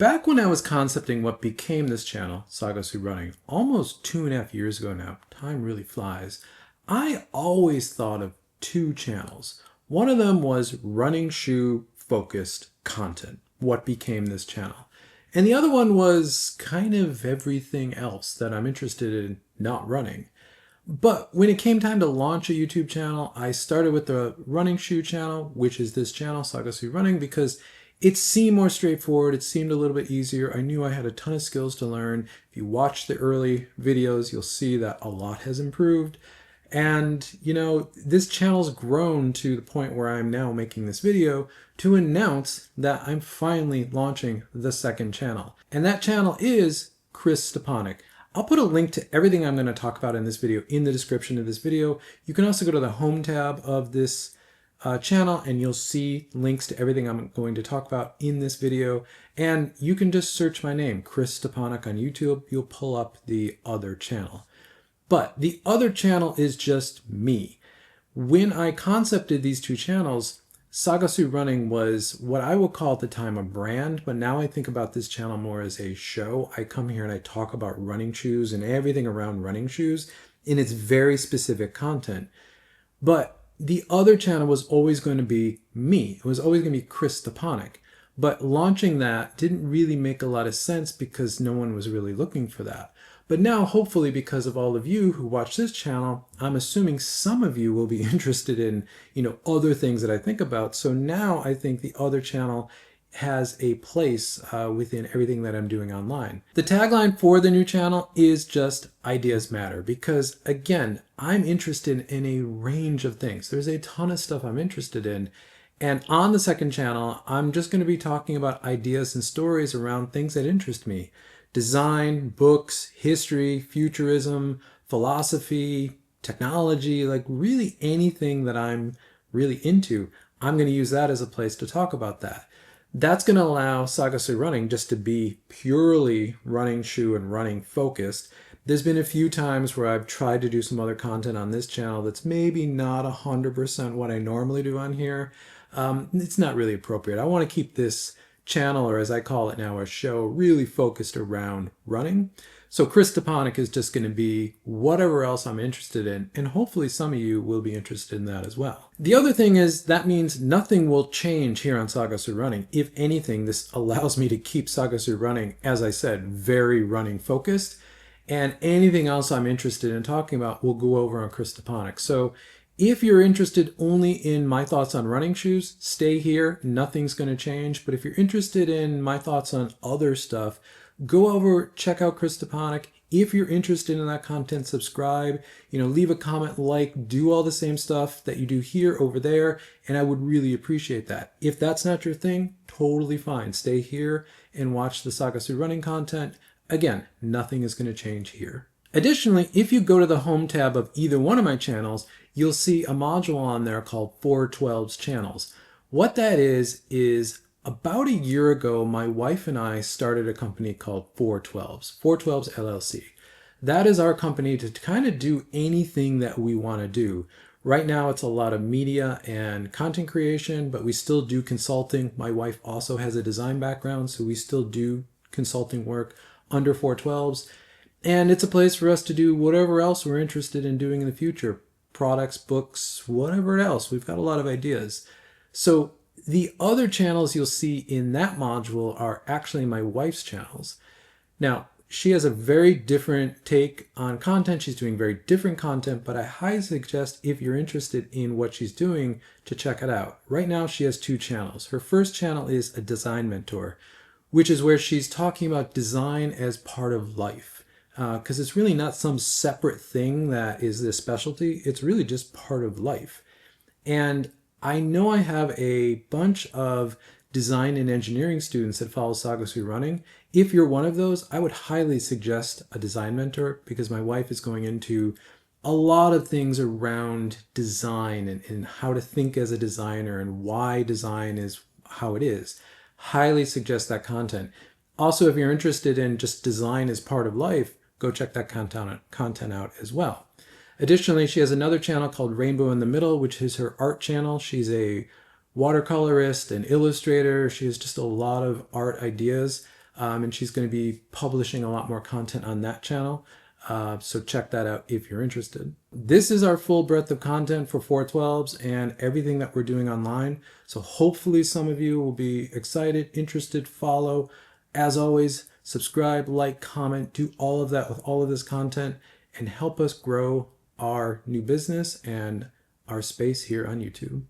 Back when I was concepting what became this channel, Sagasu Running, almost 2.5 years ago now, time really flies, I always thought of two channels. One of them was running shoe focused content, what became this channel. And the other one was kind of everything else that I'm interested in not running. But when it came time to launch a YouTube channel, I started with the running shoe channel, which is this channel, Sagasu Running, because it seemed more straightforward. It seemed a little bit easier. I knew I had a ton of skills to learn. If you watch the early videos, you'll see that a lot has improved. And, this channel's grown to the point where I'm now making this video to announce that I'm finally launching the second channel. And that channel is Chris Stepanek. I'll put a link to everything I'm going to talk about in this video in the description of this video. You can also go to the home tab of this channel and you'll see links to everything I'm going to talk about in this video. And you can just search my name, Chris Stepanek, on YouTube. You'll pull up the other channel. But the other channel is just me. When I concepted these two channels, Sagasu Running was what I would call at the time a brand, but now I think about this channel more as a show. I come here and I talk about running shoes and everything around running shoes in its very specific content. But the other channel was always going to be me. It was always going to be Chris Stepanek. But launching that didn't really make a lot of sense because no one was really looking for that. But now, hopefully, because of all of you who watch this channel, I'm assuming some of you will be interested in, other things that I think about. So now I think the other channel has a place within everything that I'm doing online. The tagline for the new channel is just ideas matter because, again, I'm interested in a range of things. There's a ton of stuff I'm interested in. And on the second channel, I'm just going to be talking about ideas and stories around things that interest me. Design, books, history, futurism, philosophy, technology, like really anything that I'm really into, I'm going to use that as a place to talk about that. That's going to allow Sagasu Running just to be purely running shoe and running focused. There's been a few times where I've tried to do some other content on this channel that's maybe not 100% what I normally do on here. It's not really appropriate. I want to keep this channel, or as I call it now, a show, really focused around running. So Chris Stepanek is just going to be whatever else I'm interested in, and hopefully some of you will be interested in that as well. The other thing is that means nothing will change here on Sagasu Running. If anything, this allows me to keep Sagasu Running, as I said, very running focused, and anything else I'm interested in talking about will go over on Chris Stepanek. So if you're interested only in my thoughts on running shoes, stay here. Nothing's going to change. But if you're interested in my thoughts on other stuff, go over, check out Chris Stepanek. If you're interested in that content, subscribe, leave a comment, do all the same stuff that you do here over there. And I would really appreciate that. If that's not your thing, totally fine. Stay here and watch the Sagasu Running content. Again, nothing is going to change here. Additionally, if you go to the home tab of either one of my channels, you'll see a module on there called 412's channels. What that is about a year ago, my wife and I started a company called 412's LLC. That is our company to kind of do anything that we want to do. Right now, it's a lot of media and content creation, but we still do consulting. My wife also has a design background, so we still do consulting work under 412's. And it's a place for us to do whatever else we're interested in doing in the future. Products, books, whatever else. We've got a lot of ideas. So the other channels you'll see in that module are actually my wife's channels. Now, she has a very different take on content. She's doing very different content, but I highly suggest if you're interested in what she's doing to check it out. Right now, she has two channels. Her first channel is a design mentor, which is where she's talking about design as part of life. Because it's really not some separate thing that is this specialty. It's really just part of life. And I know I have a bunch of design and engineering students that follow Sagasu Running. If you're one of those, I would highly suggest a design mentor because my wife is going into a lot of things around design and how to think as a designer and why design is how it is. Highly suggest that content. Also, if you're interested in just design as part of life, go check that content out as well. Additionally, she has another channel called Rainbow in the Middle, which is her art channel. She's a watercolorist and illustrator. She has just a lot of art ideas. and she's going to be publishing a lot more content on that channel. So check that out if you're interested. This is our full breadth of content for 412s and everything that we're doing online. So hopefully some of you will be excited, interested, follow. As always, subscribe, like, comment, do all of that with all of this content and help us grow our new business and our space here on YouTube.